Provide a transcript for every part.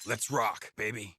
Let's rock, baby.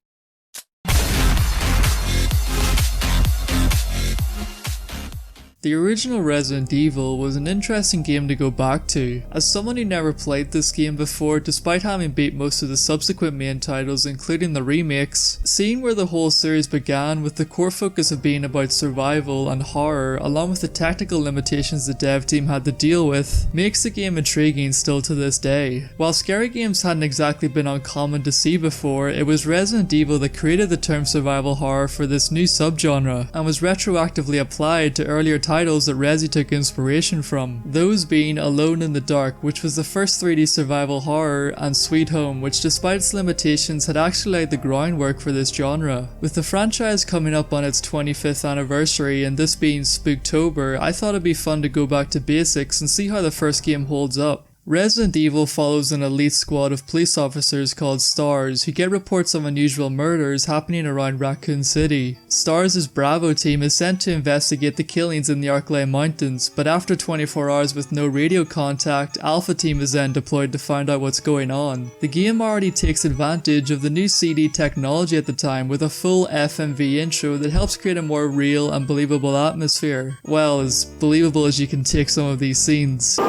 The original Resident Evil was an interesting game to go back to. As someone who never played this game before, despite having beat most of the subsequent main titles including the remakes, seeing where the whole series began with the core focus of being about survival and horror along with the technical limitations the dev team had to deal with, makes the game intriguing still to this day. While scary games hadn't exactly been uncommon to see before, it was Resident Evil that created the term survival horror for this new subgenre and was retroactively applied to earlier titles that Resi took inspiration from, those being Alone in the Dark, which was the first 3D survival horror, and Sweet Home, which despite its limitations had actually laid the groundwork for this genre. With the franchise coming up on its 25th anniversary and this being Spooktober, I thought it'd be fun to go back to basics and see how the first game holds up. Resident Evil follows an elite squad of police officers called STARS who get reports of unusual murders happening around Raccoon City. STARS' Bravo team is sent to investigate the killings in the Arklay Mountains, but after 24 hours with no radio contact, Alpha team is then deployed to find out what's going on. The game already takes advantage of the new CD technology at the time with a full FMV intro that helps create a more real and believable atmosphere. Well, as believable as you can take some of these scenes.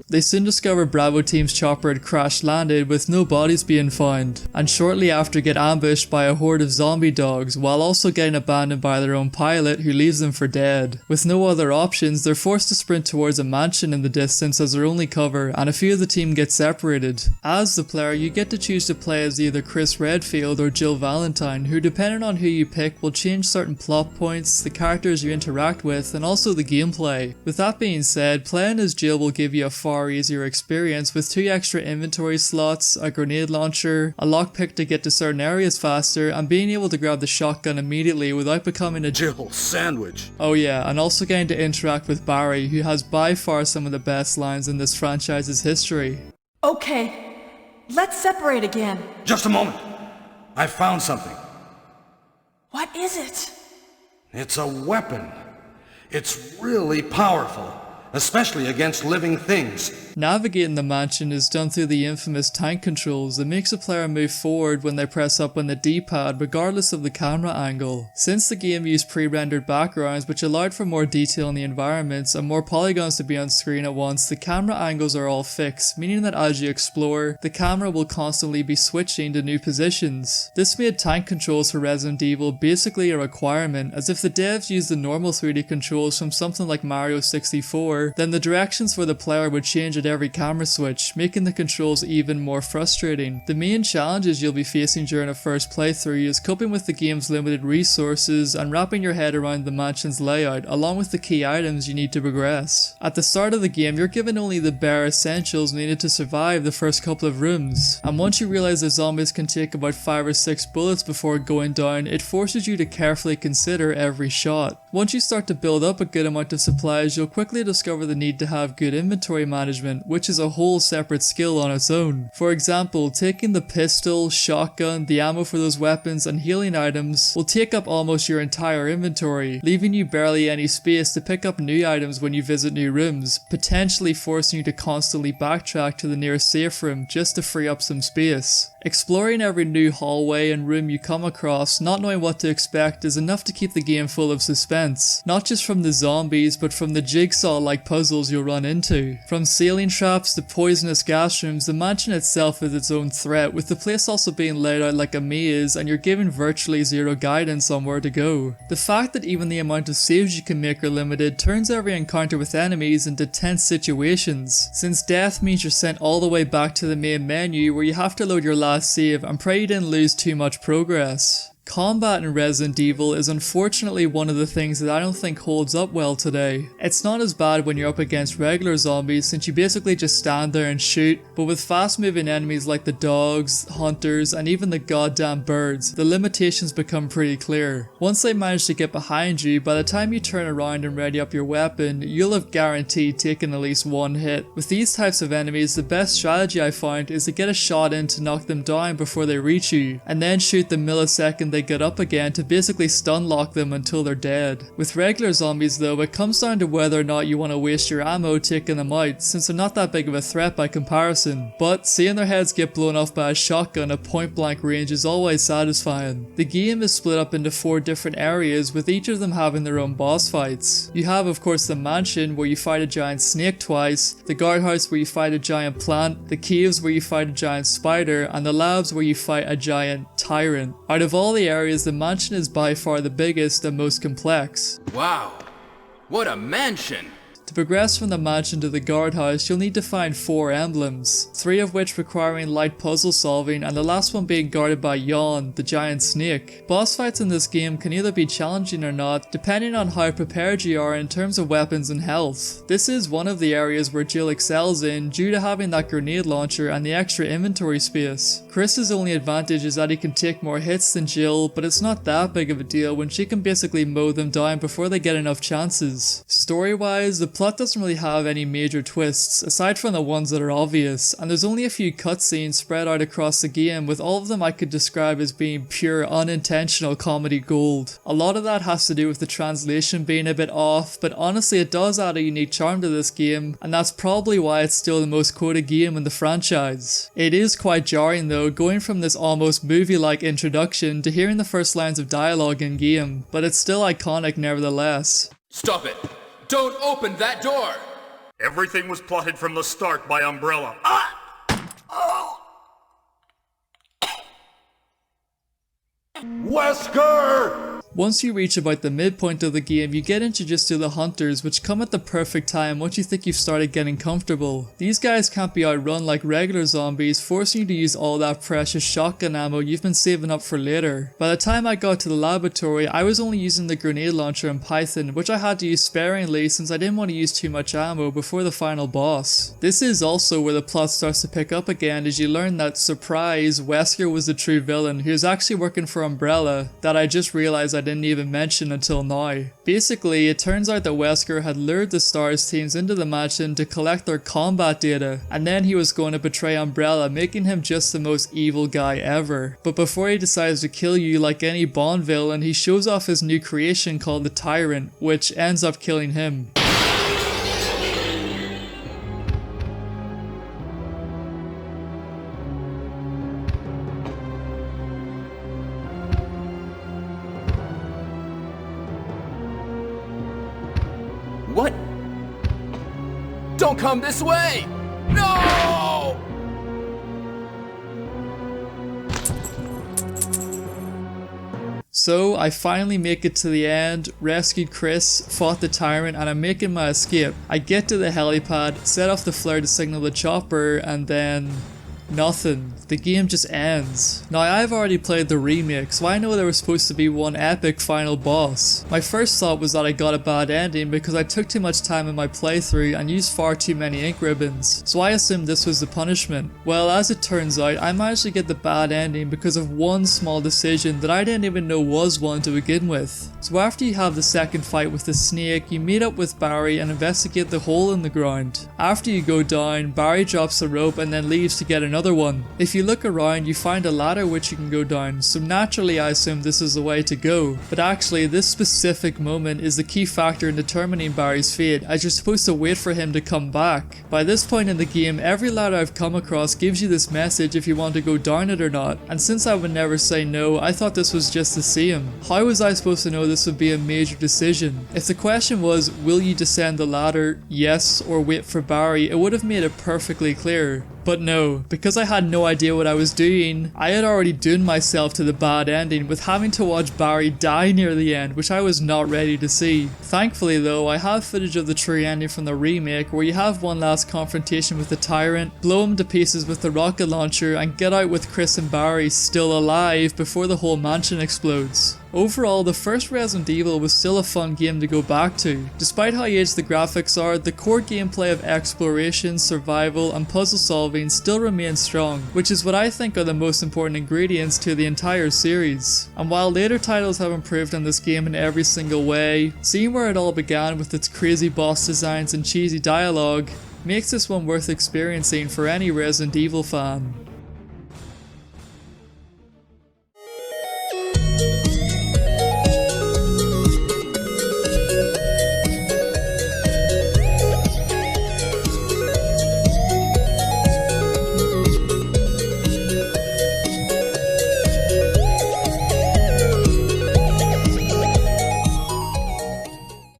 They soon discover Bravo team's chopper had crash landed with no bodies being found, and shortly after get ambushed by a horde of zombie dogs while also getting abandoned by their own pilot who leaves them for dead. With no other options, they're forced to sprint towards a mansion in the distance as their only cover, and a few of the team get separated. As the player, you get to choose to play as either Chris Redfield or Jill Valentine, who depending on who you pick will change certain plot points, the characters you interact with, and also the gameplay. With that being said, playing as Jill will give you a far easier experience with 2 extra inventory slots, a grenade launcher, a lockpick to get to certain areas faster, and being able to grab the shotgun immediately without becoming a Jill sandwich. Oh yeah, and also getting to interact with Barry, who has by far some of the best lines in this franchise's history. Okay, let's separate again. Just a moment. I found something. What is it? It's a weapon. It's really powerful, especially against living things. Navigating the mansion is done through the infamous tank controls that makes a player move forward when they press up on the D-pad regardless of the camera angle. Since the game used pre-rendered backgrounds which allowed for more detail in the environments and more polygons to be on screen at once, the camera angles are all fixed, meaning that as you explore, the camera will constantly be switching to new positions. This made tank controls for Resident Evil basically a requirement, as if the devs used the normal 3D controls from something like Mario 64, then the directions for the player would change at every camera switch, making the controls even more frustrating. The main challenges you'll be facing during a first playthrough is coping with the game's limited resources and wrapping your head around the mansion's layout, along with the key items you need to progress. At the start of the game, you're given only the bare essentials needed to survive the first couple of rooms, and once you realize the zombies can take about 5 or 6 bullets before going down, it forces you to carefully consider every shot. Once you start to build up a good amount of supplies, you'll quickly discover the need to have good inventory management, which is a whole separate skill on its own. For example, taking the pistol, shotgun, the ammo for those weapons, and healing items will take up almost your entire inventory, leaving you barely any space to pick up new items when you visit new rooms, potentially forcing you to constantly backtrack to the nearest safe room just to free up some space. Exploring every new hallway and room you come across, not knowing what to expect, is enough to keep the game full of suspense, not just from the zombies but from the jigsaw-like puzzles you'll run into. From ceiling traps to poisonous gas rooms, the mansion itself is its own threat, with the place also being laid out like a maze and you're given virtually zero guidance on where to go. The fact that even the amount of saves you can make are limited turns every encounter with enemies into tense situations, since death means you're sent all the way back to the main menu where you have to load your last save and pray you didn't lose too much progress. Combat in Resident Evil is unfortunately one of the things that I don't think holds up well today. It's not as bad when you're up against regular zombies since you basically just stand there and shoot, but with fast moving enemies like the dogs, hunters, and even the goddamn birds, the limitations become pretty clear. Once they manage to get behind you, by the time you turn around and ready up your weapon, you'll have guaranteed taken at least one hit. With these types of enemies, the best strategy I find is to get a shot in to knock them down before they reach you, and then shoot the millisecond they get up again to basically stun lock them until they're dead. With regular zombies though, it comes down to whether or not you want to waste your ammo taking them out, since they're not that big of a threat by comparison. But seeing their heads get blown off by a shotgun at point blank range is always satisfying. The game is split up into 4 different areas, with each of them having their own boss fights. You have of course the mansion where you fight a giant snake twice, the guardhouse where you fight a giant plant, the caves where you fight a giant spider, and the labs where you fight a giant tyrant. Out of all the areas, the mansion is by far the biggest and most complex. Wow, what a mansion! To progress from the mansion to the guardhouse, you'll need to find 4 emblems, 3 of which requiring light puzzle solving and the last one being guarded by Yawn, the giant snake. Boss fights in this game can either be challenging or not, depending on how prepared you are in terms of weapons and health. This is one of the areas where Jill excels in due to having that grenade launcher and the extra inventory space. Chris's only advantage is that he can take more hits than Jill, but it's not that big of a deal when she can basically mow them down before they get enough chances. Story-wise, the plot doesn't really have any major twists, aside from the ones that are obvious, and there's only a few cutscenes spread out across the game, with all of them I could describe as being pure unintentional comedy gold. A lot of that has to do with the translation being a bit off, but honestly it does add a unique charm to this game, and that's probably why it's still the most quoted game in the franchise. It is quite jarring though, going from this almost movie-like introduction to hearing the first lines of dialogue in game, but it's still iconic nevertheless. Stop it! Don't open that door! Everything was plotted from the start by Umbrella. Wesker! Once you reach about the midpoint of the game, you get introduced to the hunters, which come at the perfect time once you think you've started getting comfortable. These guys can't be outrun like regular zombies, forcing you to use all that precious shotgun ammo you've been saving up for later. By the time I got to the laboratory, I was only using the grenade launcher and Python, which I had to use sparingly since I didn't want to use too much ammo before the final boss. This is also where the plot starts to pick up again, as you learn that, surprise, Wesker was the true villain who was actually working for Umbrella, that I just realized I didn't even mention until now. Basically, it turns out that Wesker had lured the STARS teams into the mansion to collect their combat data, and then he was going to betray Umbrella, making him just the most evil guy ever. But before he decides to kill you like any Bond villain, he shows off his new creation called the Tyrant, which ends up killing him. What? Don't come this way! No! So I finally make it to the end, rescued Chris, fought the tyrant, and I'm making my escape. I get to the helipad, set off the flare to signal the chopper, and then nothing. The game just ends. Now I've already played the remake, so I know there was supposed to be one epic final boss. My first thought was that I got a bad ending because I took too much time in my playthrough and used far too many ink ribbons, so I assumed this was the punishment. Well, as it turns out, I managed to get the bad ending because of one small decision that I didn't even know was one to begin with. So after you have the second fight with the snake, you meet up with Barry and investigate the hole in the ground. After you go down, Barry drops the rope and then leaves to get another one. If you look around, you find a ladder which you can go down, so naturally I assume this is the way to go. But actually, this specific moment is the key factor in determining Barry's fate, as you're supposed to wait for him to come back. By this point in the game, every ladder I've come across gives you this message if you want to go down it or not, and since I would never say no, I thought this was just to see him. How was I supposed to know this would be a major decision? If the question was, will you descend the ladder, yes, or wait for Barry, it would have made it perfectly clear. But no, because I had no idea what I was doing, I had already doomed myself to the bad ending with having to watch Barry die near the end, which I was not ready to see. Thankfully though, I have footage of the true ending from the remake where you have one last confrontation with the tyrant, blow him to pieces with the rocket launcher, and get out with Chris and Barry still alive before the whole mansion explodes. Overall, the first Resident Evil was still a fun game to go back to. Despite how aged the graphics are, the core gameplay of exploration, survival, and puzzle solving still remains strong, which is what I think are the most important ingredients to the entire series. And while later titles have improved on this game in every single way, seeing where it all began with its crazy boss designs and cheesy dialogue makes this one worth experiencing for any Resident Evil fan.